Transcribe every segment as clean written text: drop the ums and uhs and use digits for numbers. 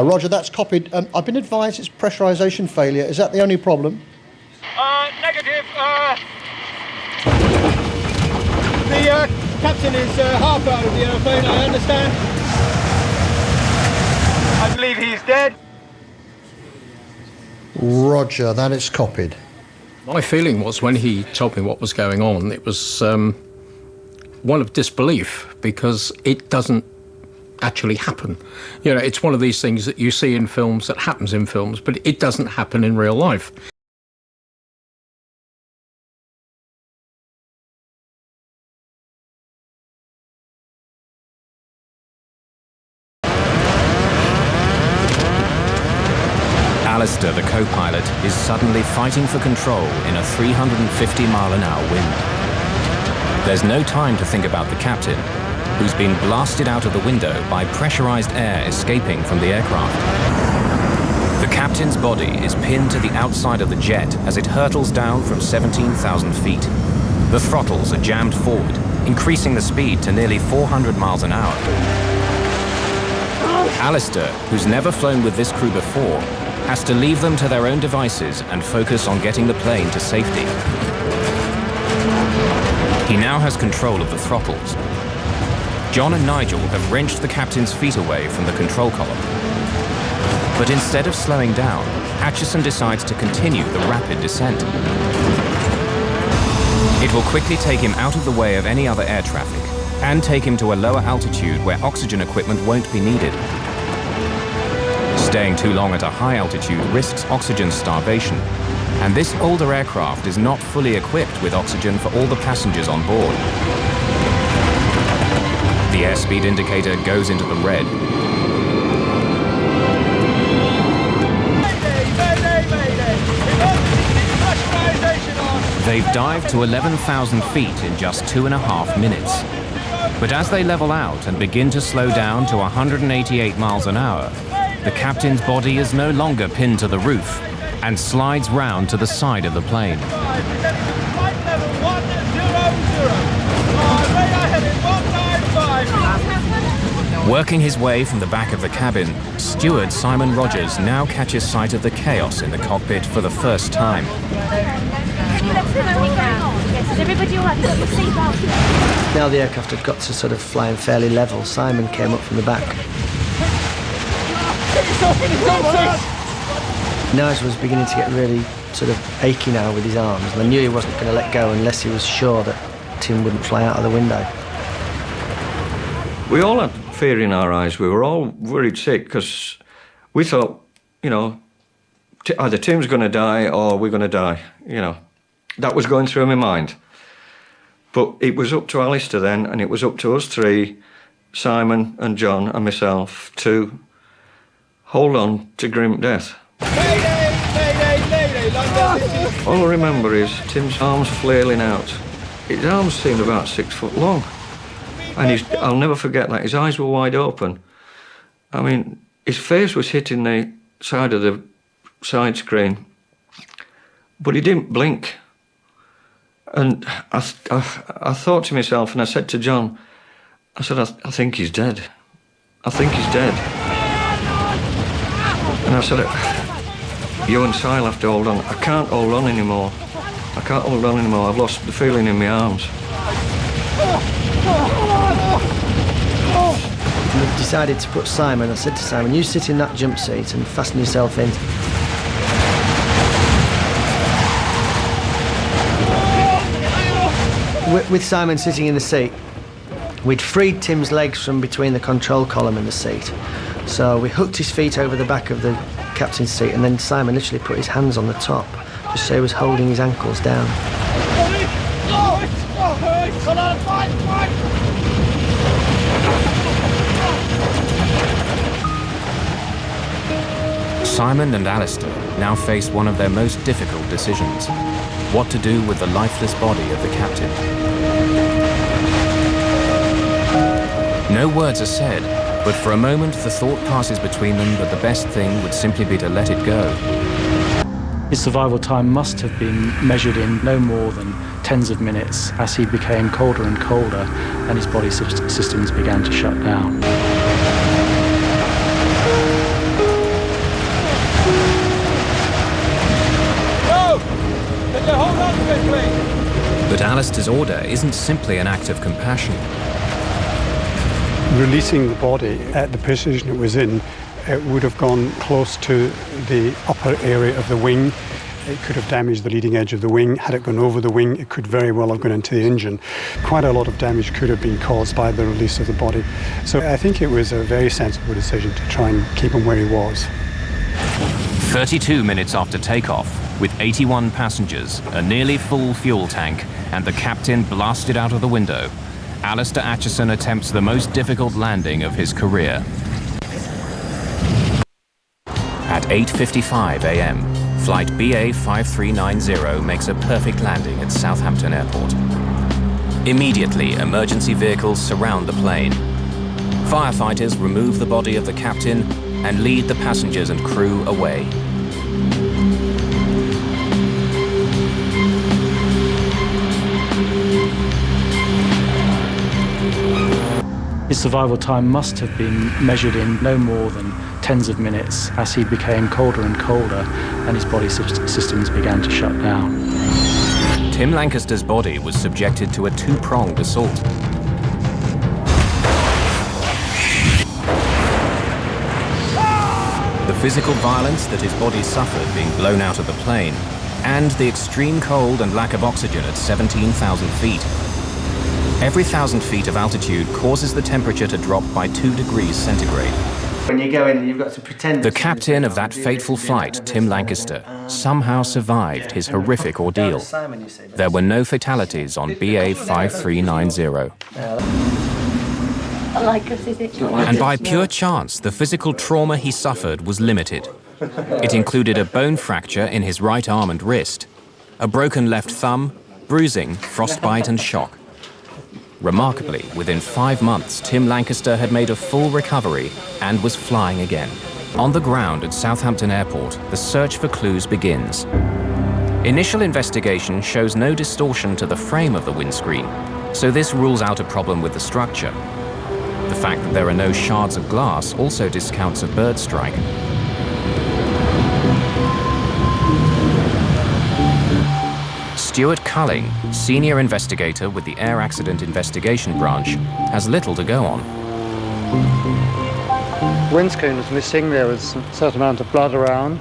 Roger, that's copied. I've been advised it's pressurisation failure. Is that the only problem? Negative. The captain is half out of the aeroplane, I understand. I believe he's dead. Roger, that is copied. My feeling was, when he told me what was going on, it was one of disbelief, because it doesn't actually happen. You know, it's one of these things that you see in films, that happens in films, but it doesn't happen in real life. Alistair, the co-pilot, is suddenly fighting for control in a 350-mile-an-hour wind. There's no time to think about the captain, who's been blasted out of the window by pressurized air escaping from the aircraft. The captain's body is pinned to the outside of the jet as it hurtles down from 17,000 feet. The throttles are jammed forward, increasing the speed to nearly 400 miles an hour. Alistair, who's never flown with this crew before, has to leave them to their own devices and focus on getting the plane to safety. He now has control of the throttles. John and Nigel have wrenched the captain's feet away from the control column. But instead of slowing down, Acheson decides to continue the rapid descent. It will quickly take him out of the way of any other air traffic and take him to a lower altitude where oxygen equipment won't be needed. Staying too long at a high altitude risks oxygen starvation, and this older aircraft is not fully equipped with oxygen for all the passengers on board. The airspeed indicator goes into the red. They've dived to 11,000 feet in just 2.5 minutes. But as they level out and begin to slow down to 188 miles an hour, the captain's body is no longer pinned to the roof and slides round to the side of the plane. Working his way from the back of the cabin, steward Simon Rogers now catches sight of the chaos in the cockpit for the first time. Now the aircraft had got to sort of flying fairly level, Simon came up from the back. Nigel was beginning to get really sort of achy now with his arms, and I knew he wasn't going to let go unless he was sure that Tim wouldn't fly out of the window. We all had fear in our eyes. We were all worried sick because we thought, you know, either Tim's going to die or we're going to die, you know. That was going through my mind. But it was up to Alistair then, and it was up to us three, Simon and John and myself, to hold on to grim death. All I remember is Tim's arms flailing out. His arms seemed about 6 foot long. And I'll never forget that. His eyes were wide open. I mean, his face was hitting the side of the side screen, but he didn't blink. And I thought to myself, and I said to John, I said, I think he's dead. I think he's dead. And I said, you and Sil have to hold on. I can't hold on anymore. I can't hold on anymore. I've lost the feeling in my arms. And we decided to put Simon. I said to Simon, you sit in that jump seat and fasten yourself in. With Simon sitting in the seat, we'd freed Tim's legs from between the control column and the seat. So we hooked his feet over the back of the captain's seat, and then Simon literally put his hands on the top, just so he was holding his ankles down. Simon and Alistair now faced one of their most difficult decisions: what to do with the lifeless body of the captain. No words are said, but for a moment the thought passes between them that the best thing would simply be to let it go. His survival time must have been measured in no more than tens of minutes as he became colder and colder and his body systems began to shut down. Alistair's order isn't simply an act of compassion. Releasing the body at the position it was in, it would have gone close to the upper area of the wing. It could have damaged the leading edge of the wing. Had it gone over the wing, it could very well have gone into the engine. Quite a lot of damage could have been caused by the release of the body. So I think it was a very sensible decision to try and keep him where he was. 32 minutes after takeoff, with 81 passengers, a nearly full fuel tank, and the captain blasted out of the window, Alistair Acheson attempts the most difficult landing of his career. At 8:55 a.m., flight BA 5390 makes a perfect landing at Southampton Airport. Immediately, emergency vehicles surround the plane. Firefighters remove the body of the captain and lead the passengers and crew away. His survival time must have been measured in no more than tens of minutes as he became colder and colder and his body systems began to shut down. Tim Lancaster's body was subjected to a two-pronged assault. The physical violence that his body suffered being blown out of the plane, and the extreme cold and lack of oxygen at 17,000 feet. Every 1,000 feet of altitude causes the temperature to drop by 2 degrees centigrade. When you go in, you've got to pretend... The captain of that fateful flight, Tim Lancaster, somehow survived his horrific ordeal. There were no fatalities on BA 5390. And by pure chance, the physical trauma he suffered was limited. It included a bone fracture in his right arm and wrist, a broken left thumb, bruising, frostbite and shock. Remarkably, within 5 months, Tim Lancaster had made a full recovery and was flying again. On the ground at Southampton Airport, the search for clues begins. Initial investigation shows no distortion to the frame of the windscreen, so this rules out a problem with the structure. The fact that there are no shards of glass also discounts a bird strike. Stuart Culling, senior investigator with the Air Accident Investigation Branch, has little to go on. Windscreen was missing, there was a certain amount of blood around,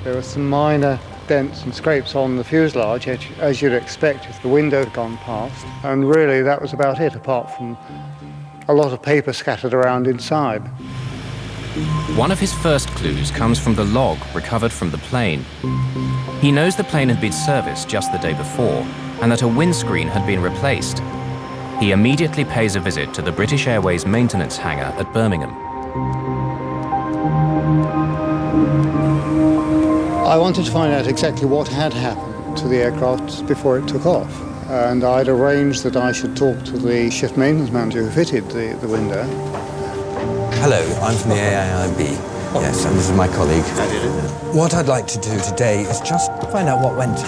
there were some minor dents and scrapes on the fuselage, as you'd expect if the window had gone past, and really that was about it, apart from a lot of paper scattered around inside. One of his first clues comes from the log recovered from the plane. He knows the plane had been serviced just the day before and that a windscreen had been replaced. He immediately pays a visit to the British Airways maintenance hangar at Birmingham. I wanted to find out exactly what had happened to the aircraft before it took off, and I'd arranged that I should talk to the shift maintenance manager who fitted the window. Hello, I'm from the AIIB. Yes, and this is my colleague. What I'd like to do today is just find out what went